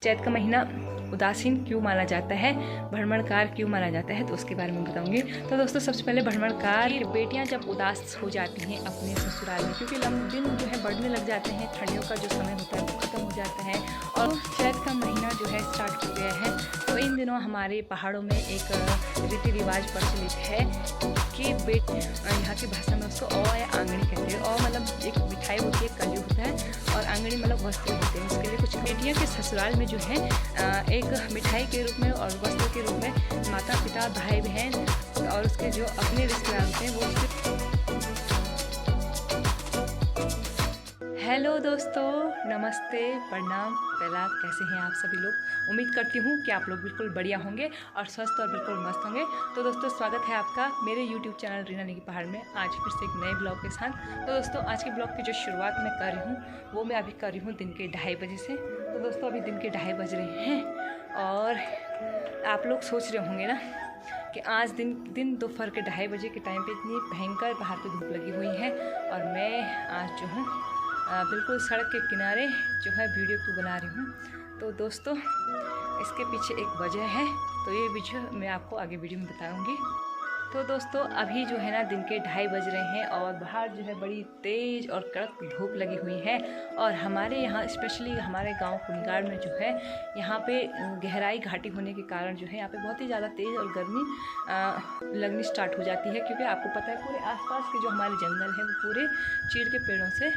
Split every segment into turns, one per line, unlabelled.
चैत का महीना उदासीन क्यों माना जाता है, भ्रमणकार क्यों माना जाता है, तो उसके बारे में बताऊंगी। तो दोस्तों, सबसे पहले भ्रमणकार बेटियां जब उदास हो जाती हैं अपने ससुराल में, क्योंकि दिन जो है बढ़ने लग जाते हैं, ठंडियों का जो समय होता है वो ख़त्म हो जाता है और चैत का महीना जो है स्टार्ट हो गया है। तो इन दिनों हमारे पहाड़ों में एक रीति रिवाज प्रचलित है कि यहाँ की भाषा में उसको औ या आंगड़ी कहते हैं। औ मतलब एक मिठाई होती है, कली होता है, और आंगड़ी मतलब वस्त्र होते हैं। उसके लिए कुछ बेटियाँ के ससुराल में जो है एक मिठाई के रूप में और वस्त्र के रूप में माता पिता भाई बहन और उसके जो अपने रिश्तेदार होते हैं वो हेलो दोस्तों, नमस्ते, प्रणाम, प्रणाम। कैसे हैं आप सभी लोग? उम्मीद करती हूँ कि आप लोग बिल्कुल बढ़िया होंगे और स्वस्थ और बिल्कुल मस्त होंगे। तो दोस्तों, स्वागत है आपका मेरे YouTube चैनल रीना नेगी पहाड़ में आज फिर से एक नए ब्लॉग के साथ। तो दोस्तों, आज के ब्लॉग की जो शुरुआत मैं कर रही हूँ वो मैं अभी कर रही हूँ दिन के 2:30 बजे से। तो दोस्तों, अभी दिन के 2:30 बज रहे हैं और आप लोग सोच रहे होंगे ना कि आज दिन दोपहर के 2:30 बजे के टाइम पे इतनी भयंकर बाहर पे धूप लगी हुई है और मैं आज जो हूँ बिल्कुल सड़क के किनारे जो है वीडियो क्यों बना रही हूँ। तो दोस्तों, इसके पीछे एक वजह है, तो ये वजह मैं आपको आगे वीडियो में बताऊँगी। तो दोस्तों, अभी जो है ना दिन के 2:30 बज रहे हैं और बाहर जो है बड़ी तेज़ और कड़क धूप लगी हुई है। और हमारे यहाँ स्पेशली हमारे गांव कुंगाड़ में जो है यहाँ पे गहराई घाटी होने के कारण जो है यहाँ पे बहुत ही ज़्यादा तेज़ और गर्मी लगनी स्टार्ट हो जाती है, क्योंकि आपको पता है पूरे आसपास के जो हमारे जंगल हैं वो पूरे चीड़ के पेड़ों से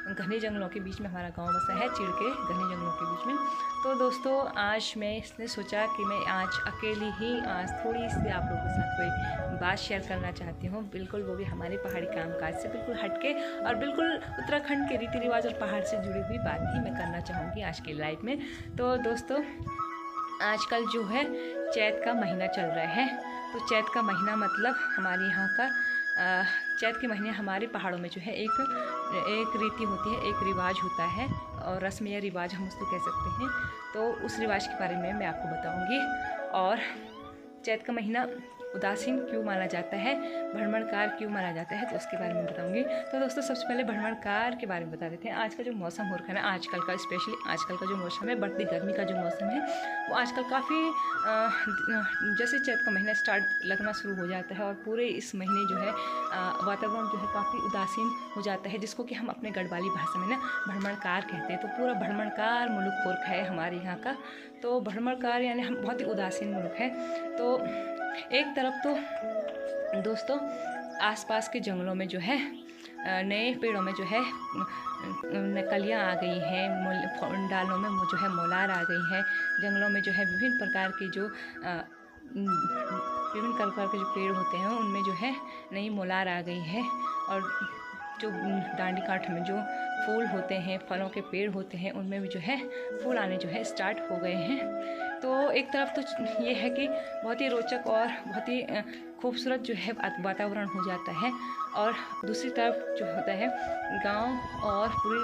घने जंगलों के बीच में हमारा गांव बसा है, चीड़ के घने जंगलों के बीच में। तो दोस्तों, आज मैं इसने सोचा कि मैं आज अकेली ही आज थोड़ी सी आप लोगों के साथ कोई बात शेयर करना चाहती हूँ, बिल्कुल वो भी हमारे पहाड़ी कामकाज से बिल्कुल हटके और बिल्कुल उत्तराखंड के रीति रिवाज और पहाड़ से जुड़ी हुई बात ही मैं करना चाहूँगी आज की लाइफ में। तो दोस्तों, आजकल जो है चैत का महीना चल रहा है। तो चैत का महीना मतलब हमारे यहाँ का चैत के महीने हमारे पहाड़ों में जो है एक रीति होती है, एक रिवाज होता है और रस्म या रिवाज हम उसको कह सकते हैं। तो उस रिवाज के बारे में मैं आपको बताऊंगी। और चैत का महीना उदासीन क्यों माना जाता है, भ्रमणकार क्यों माना जाता है, तो उसके बारे में बताऊंगी। तो दोस्तों, सबसे पहले भ्रमणकार के बारे में बता देते हैं। आज का जो मौसम हो रखा है ना, आजकल का स्पेशली आजकल का जो मौसम है, बढ़ती गर्मी का जो मौसम है वो आजकल काफ़ी जैसे चैत का महीना स्टार्ट लगना शुरू हो जाता है और पूरे इस महीने जो है वातावरण जो है काफ़ी उदासीन हो जाता है, जिसको कि हम अपने गढ़वाली भाषा में ना भ्रमणकार कहते हैं। तो पूरा भ्रमणकार मुल्क हो रखा है हमारे यहाँ का। तो भ्रमणकार यानी हम बहुत ही उदासीन मुल्क है। तो एक तरफ तो दोस्तों आसपास के जंगलों में जो है नए पेड़ों में जो है कलियाँ आ गई हैं, डालों में जो है मोलार आ गई है, जंगलों में जो है विभिन्न प्रकार के जो पेड़ होते हैं उनमें जो है नई मोलार आ गई है। और जो डांडी काठ में जो फूल होते हैं, फलों के पेड़ होते हैं, उनमें भी जो है फूल आने जो है स्टार्ट हो गए हैं। तो एक तरफ तो ये है कि बहुत ही रोचक और बहुत ही खूबसूरत जो है वातावरण हो जाता है, और दूसरी तरफ जो होता है गांव और पूरी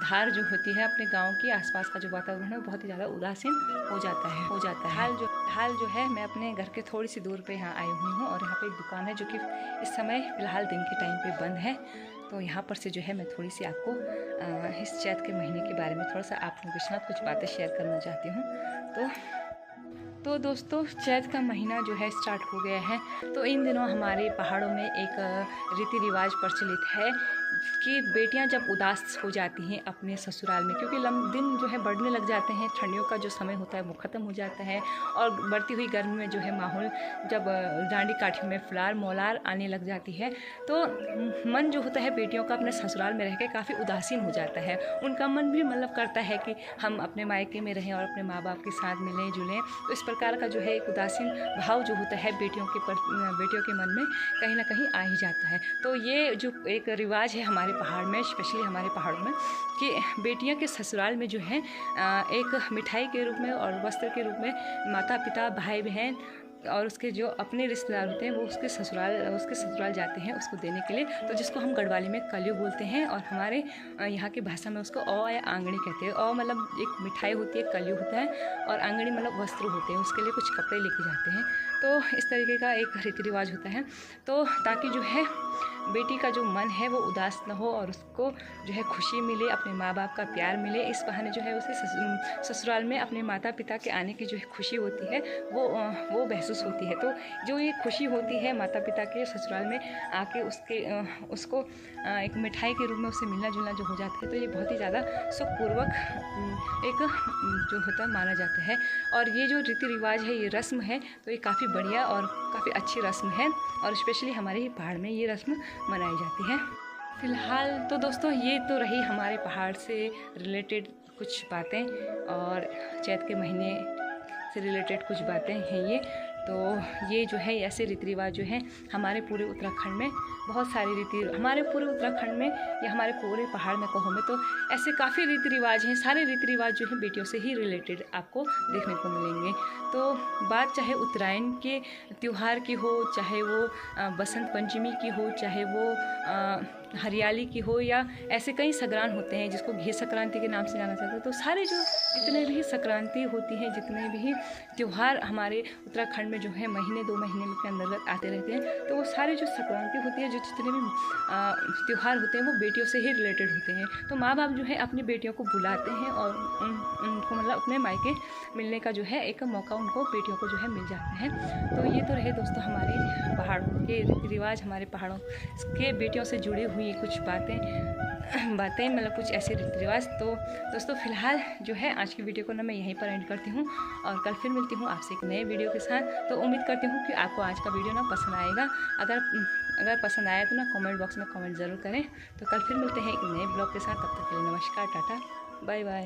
धार जो होती है अपने गांव के आसपास का जो वातावरण है बहुत ही ज़्यादा उदासीन हो जाता है। हाल जो है मैं अपने घर के थोड़ी सी दूर पे यहाँ आई हुई हूँ और यहाँ पे एक दुकान है जो कि इस समय फ़िलहाल दिन के टाइम पे बंद है। तो यहाँ पर से जो है मैं थोड़ी सी आपको इस चैत के महीने के बारे में थोड़ा सा आप लोगों के साथ कुछ बातें शेयर करना चाहती हूँ। तो दोस्तों, चैत का महीना जो है स्टार्ट हो गया है। तो इन दिनों हमारे पहाड़ों में एक रीति रिवाज प्रचलित है कि बेटियां जब उदास हो जाती हैं अपने ससुराल में, क्योंकि दिन जो है बढ़ने लग जाते हैं, ठंडियों का जो समय होता है वो ख़त्म हो जाता है और बढ़ती हुई गर्मी में जो है माहौल जब डांडी काठियों में फुलार मोलार आने लग जाती है तो मन जो होता है बेटियों का अपने ससुराल में रह के काफ़ी उदासीन हो जाता है। उनका मन भी मतलब करता है कि हम अपने मायके में रहें और अपने माँ बाप के साथ मिलें जुलें। तो इस प्रकार का जो है एक उदासीन भाव जो होता है बेटियों के मन में कहीं ना कहीं आ ही जाता है। तो ये जो एक रिवाज है हमारे पहाड़ में, स्पेशली हमारे पहाड़ों में, कि बेटियां के ससुराल में जो है एक मिठाई के रूप में और वस्त्र के रूप में माता पिता भाई बहन और उसके जो अपने रिश्तेदार होते हैं वो उसके ससुराल जाते हैं उसको देने के लिए, तो जिसको हम गढ़वाली में कलियो बोलते हैं और हमारे यहाँ की भाषा में उसको औ या आंगड़ी कहते हैं। औ मतलब एक मिठाई होती है, कलियो होता है, और आंगड़ी मतलब वस्त्र होते हैं, उसके लिए कुछ कपड़े लेके जाते हैं। तो इस तरीके का एक रीति रिवाज होता है, तो ताकि जो है बेटी का जो मन है वो उदास न हो और उसको जो है खुशी मिले, अपने माँ बाप का प्यार मिले, इस बहाने जो है उसे ससुराल में अपने माता पिता के आने की जो है खुशी होती है वो महसूस होती है। तो जो ये खुशी होती है माता पिता के ससुराल में आके उसको एक मिठाई के रूप में उससे मिलना जुलना जो हो जाता है, तो ये बहुत ही ज़्यादा सुखपूर्वक एक जो होता है माना जाता है। और ये जो रीति रिवाज है, ये रस्म है, तो ये काफ़ी बढ़िया और काफ़ी अच्छी रस्म है, और स्पेशली हमारे ही पहाड़ में ये रस्म मनाई जाती है। फ़िलहाल तो दोस्तों ये तो रही हमारे पहाड़ से रिलेटेड कुछ बातें, और चैत के महीने से रिलेटेड कुछ बातें हैं ये। तो ये जो है ऐसे रीति रिवाज जो हैं हमारे पूरे उत्तराखंड में, बहुत सारे हमारे पूरे उत्तराखंड में या हमारे पूरे पहाड़ में कहो में, तो ऐसे काफ़ी रीति रिवाज हैं। सारे रीति रिवाज जो हैं बेटियों से ही रिलेटेड आपको देखने को मिलेंगे। तो बात चाहे उत्तरायण के त्यौहार की हो, चाहे वो बसंत पंचमी की हो, चाहे वो हरियाली की हो, या ऐसे कई संक्रांत होते हैं जिसको घी संक्रांति के नाम से जाना जाता है। तो सारे जो जितने भी संक्रांति होती हैं, जितने भी त्यौहार हमारे उत्तराखंड में जो है महीने 2 महीने के अंतर्गत आते रहते हैं, तो वो सारे जो संक्रांति होती है, जो जितने भी त्यौहार होते हैं वो बेटियों से ही रिलेटेड होते हैं। तो माँ बाप जो है अपनी बेटियों को बुलाते हैं और उनको मतलब अपने मायके मिलने का जो है एक मौका उनको बेटियों को जो है मिल जाता है। तो ये तो रहे दोस्तों हमारे पहाड़ों के रीति रिवाज, हमारे पहाड़ों के बेटियों से जुड़ी हुई कुछ बातें मतलब कुछ ऐसे रीति रिवाज। तो दोस्तों फ़िलहाल जो है आज की वीडियो को ना मैं यहीं पर एंड करती हूँ, और कल फिर मिलती हूँ आपसे एक नए वीडियो के साथ। तो उम्मीद करती हूँ कि आपको आज का वीडियो ना पसंद आएगा। अगर पसंद आया तो ना कमेंट बॉक्स में कमेंट ज़रूर करें। तो कल फिर मिलते हैं एक नए ब्लॉग के साथ, तब तक के लिए नमस्कार, टाटा, बाय बाय।